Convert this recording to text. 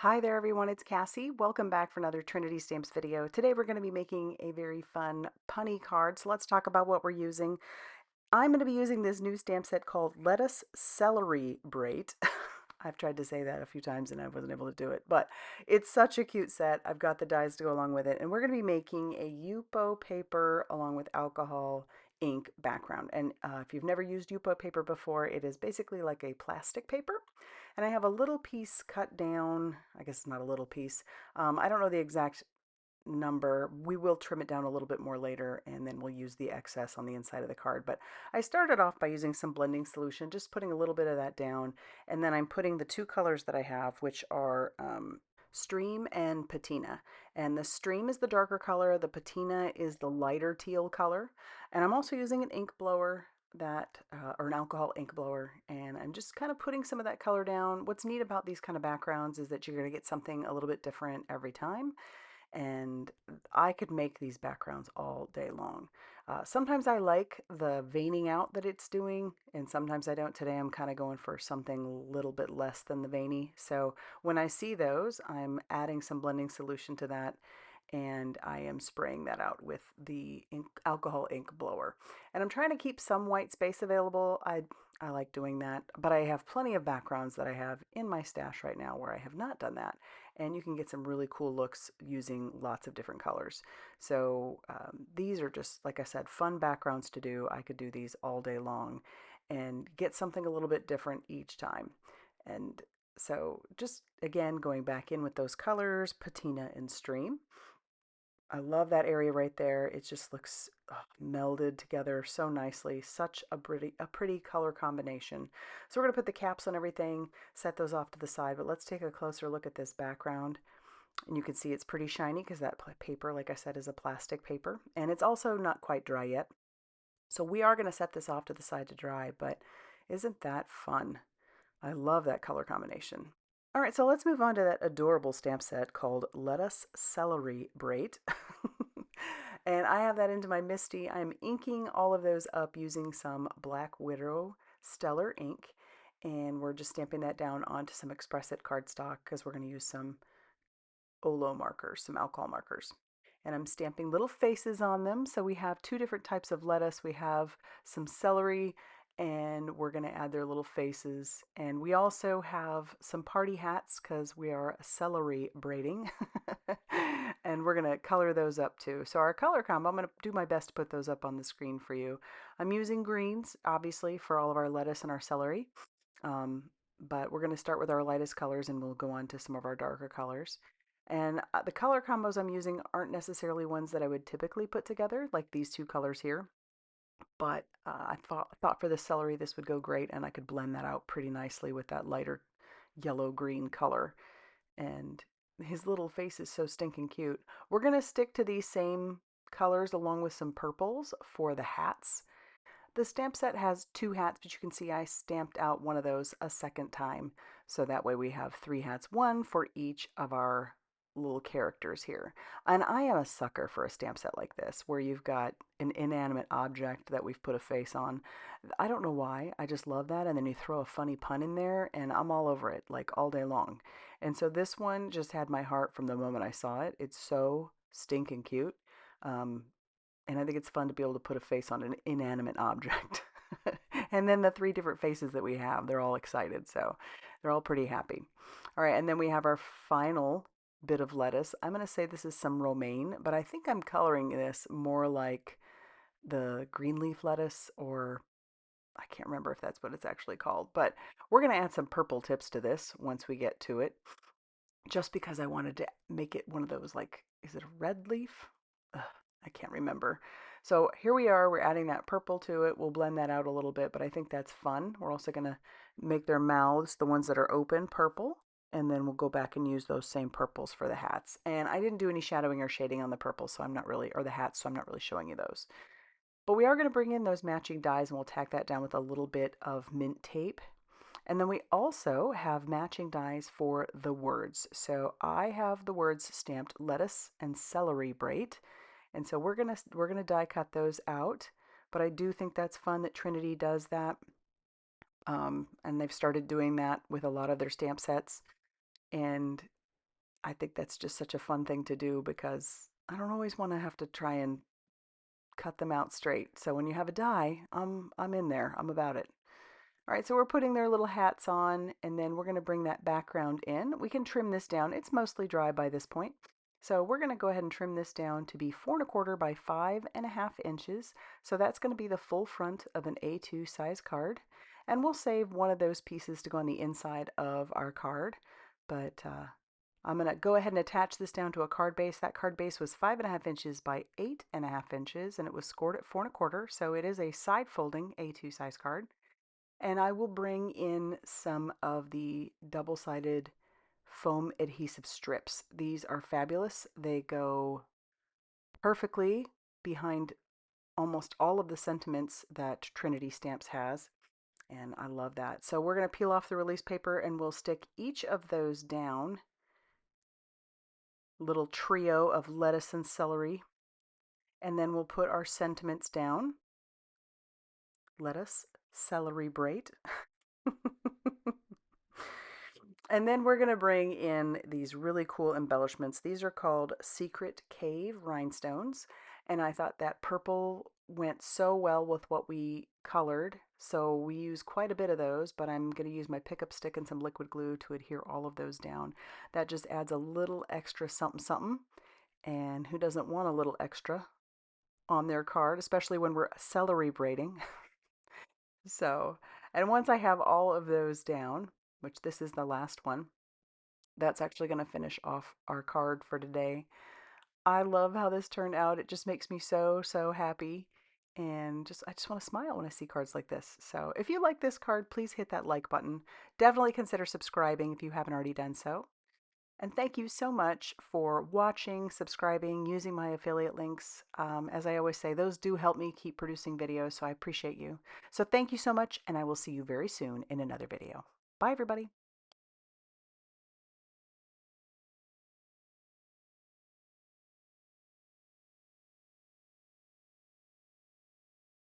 Hi there everyone, it's Cassie. Welcome back for another Trinity Stamps video. Today we're going to be making a very fun punny card, so let's talk about what we're using. I'm going to be using this new stamp set called Lettuce Celery-brate. I've tried to say that a few times and I wasn't able to do it, but it's such a cute set. I've got the dies to go along with it, and we're going to be making a Yupo paper along with alcohol ink background. And if you've never used Yupo paper before, it is basically like a plastic paper. And I have a little piece cut down. I guess it's not a little piece. I don't know the exact number. We will trim it down a little bit more later, and then we'll use the excess on the inside of the card. But I started off by using some blending solution, just putting a little bit of that down, and then I'm putting the two colors that I have, which are Stream and Patina. And the Stream is the darker color, the Patina is the lighter teal color. And I'm also using an ink blower or an alcohol ink blower, and I'm just kind of putting some of that color down. What's neat about these kind of backgrounds is that you're going to get something a little bit different every time, and I could make these backgrounds all day long. Sometimes I like the veining out that it's doing, and sometimes I don't. Today I'm kind of going for something a little bit less than the veiny. So when I see those, I'm adding some blending solution to that, and I am spraying that out with the alcohol ink blower. And I'm trying to keep some white space available. I like doing that, but I have plenty of backgrounds that I have in my stash right now where I have not done that, and you can get some really cool looks using lots of different colors. So these are just, like I said, fun backgrounds to do. I could do these all day long and get something a little bit different each time. And so just again, going back in with those colors, Patina and Stream. I love that area right there. It just looks melded together so nicely. Such a pretty color combination. So we're going to put the caps on everything, set those off to the side, but let's take a closer look at this background. And you can see it's pretty shiny because that paper, like I said, is a plastic paper. And it's also not quite dry yet. So we are going to set this off to the side to dry, but isn't that fun? I love that color combination. All right, so let's move on to that adorable stamp set called Lettuce Celery-brate. And I have that into my Misty. I'm inking all of those up using some Black Widow Stellar ink. And we're just stamping that down onto some Express It cardstock because we're going to use some Olo markers, some alcohol markers. And I'm stamping little faces on them. So we have two different types of lettuce. We have some celery, and we're going to add their little faces. And we also have some party hats because we are celery braiding. And we're going to color those up too. So our color combo, I'm going to do my best to put those up on the screen for you. I'm using greens, obviously, for all of our lettuce and our celery. Um, but we're going to start with our lightest colors, and we'll go on to some of our darker colors. And the color combos I'm using aren't necessarily ones that I would typically put together, like these two colors here. But I thought for the celery this would go great, and I could blend that out pretty nicely with that lighter yellow-green color. And his little face is so stinking cute. We're going to stick to these same colors along with some purples for the hats. The stamp set has two hats, but you can see I stamped out one of those a second time. So that way we have three hats, one for each of our little characters here. And I am a sucker for a stamp set like this, where you've got an inanimate object that we've put a face on. I don't know why, I just love that. And then you throw a funny pun in there, and I'm all over it, like all day long. And so this one just had my heart from the moment I saw it. It's so stinking cute. Um, and I think it's fun to be able to put a face on an inanimate object. And then the three different faces that we have, they're all excited. So they're all pretty happy. All right, and then we have our final bit of lettuce. I'm going to say this is some romaine, but I think I'm coloring this more like the green leaf lettuce, or I can't remember if that's what it's actually called. But we're going to add some purple tips to this once we get to it, just because I wanted to make it one of those, like, is it a red leaf? Ugh, I can't remember. So here we are, we're adding that purple to it. We'll blend that out a little bit, but I think that's fun. We're also going to make their mouths, the ones that are open, purple, and then we'll go back and use those same purples for the hats. And I didn't do any shadowing or shading on the purple, so I'm not really, or the hats, so I'm not really showing you those. But we are going to bring in those matching dies, and we'll tack that down with a little bit of mint tape. And then we also have matching dies for the words. So I have the words stamped lettuce and celery-brate. And so we're gonna die cut those out. But I do think that's fun that Trinity does that. And they've started doing that with a lot of their stamp sets. And I think that's just such a fun thing to do because I don't always want to have to try and cut them out straight. So when you have a die, I'm in there. I'm about it. All right, so we're putting their little hats on, and then we're going to bring that background in. We can trim this down. It's mostly dry by this point. So we're going to go ahead and trim this down to be 4¼ by 5½ inches. So that's going to be the full front of an A2 size card. And we'll save one of those pieces to go on the inside of our card. But I'm going to go ahead and attach this down to a card base. That card base was 5½ inches by 8½ inches, and it was scored at 4¼ so it is a side folding A2 size card. And I will bring in some of the double-sided foam adhesive strips. These are fabulous. They go perfectly behind almost all of the sentiments that Trinity Stamps has, and I love that. So we're going to peel off the release paper and we'll stick each of those down. Little trio of lettuce and celery. And then we'll put our sentiments down. Lettuce, celery-brate. And then we're going to bring in these really cool embellishments. These are called Secret Cave Rhinestones. And I thought that purple went so well with what we colored. So we use quite a bit of those, but I'm going to use my pickup stick and some liquid glue to adhere all of those down. That just adds a little extra something something. And who doesn't want a little extra on their card, especially when we're celery braiding? So, and once I have all of those down, which this is the last one, that's actually going to finish off our card for today. I love how this turned out. It just makes me so, so happy. And I just want to smile when I see cards like this. So if you like this card, please hit that like button. Definitely consider subscribing if you haven't already done so. And thank you so much for watching, subscribing, using my affiliate links. As I always say, those do help me keep producing videos, so I appreciate you. So thank you so much, and I will see you very soon in another video. Bye, everybody.